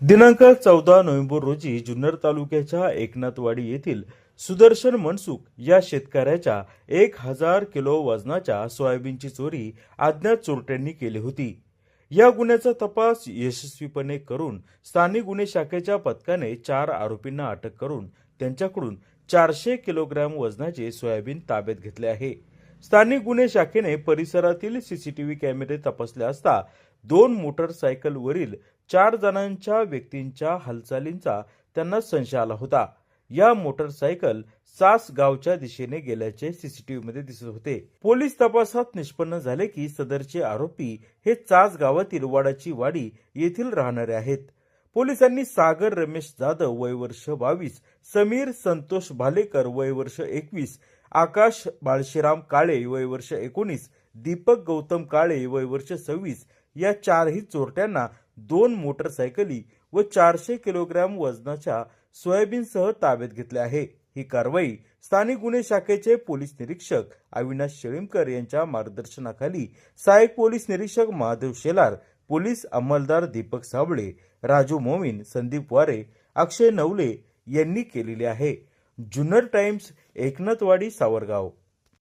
दिनांक 14 नोव्हेंबर रोजी जुन्नर तालुक्याच्या एकनाथवाडी येथील सुदर्शन मनसुख या शेतकऱ्याच्या 1000 किलो वजनाच्या सोयाबीनची चोरी अज्ञात चोरट्यांनी केली होती। या गुन्ह्याचा तपास यशस्वीपणे करून स्थानिक गुन्हे शाखेच्या पथकाने 4 आरोपींना अटक करून त्यांच्याकडून 400 किलोग्रॅम वजनाचे सोयाबीन ताब्यात घेतले आहे। स्थानिक गुन्हे शाखेने परिसरातील सीसीटीव्ही कॅमेरे तपासले असता 2 मोटरसायकलवरील 4 जणांच्या व्यक्तींच्या हालचालींचा त्यांना संशय आला होता। या मोटरसायकल सास गावच्या दिशेने गेल्याचे सीसीटीव्ही मध्ये दिसत होते। पोलीस तपासात निष्पन्न झाले की सदरचे आरोपी हे चास गावातील वाडाची वाडी येथील राहणारे आहेत। पोलिसांनी सागर रमेश जाधव वय वर्ष 22, समीर संतोष भालेकर वय वर्ष 21, आकाश बाळशीराम काळे वय वर्ष 19, दीपक गौतम काळे वय वर्ष 26 या 4ही चोरट्यांना 2 मोटरसायकली व 400 किलोग्रॅम वजनाच्या सोयाबीनसह ताब्यात घेतले आहे। ही कारवाई स्थानिक गुन्हे शाखेचे पोलीस निरीक्षक अविनाश शेळीमकर यांच्या मार्गदर्शनाखाली सहाय्यक पोलीस निरीक्षक महादेव शेलार, पोलीस अंमलदार दीपक साबळे, राजू मोमीन, संदीप वारे, अक्षय नवले यांनी केलेली आहे। जुन्नर टाइम्स, एकनाथवाडी, सावरगाव।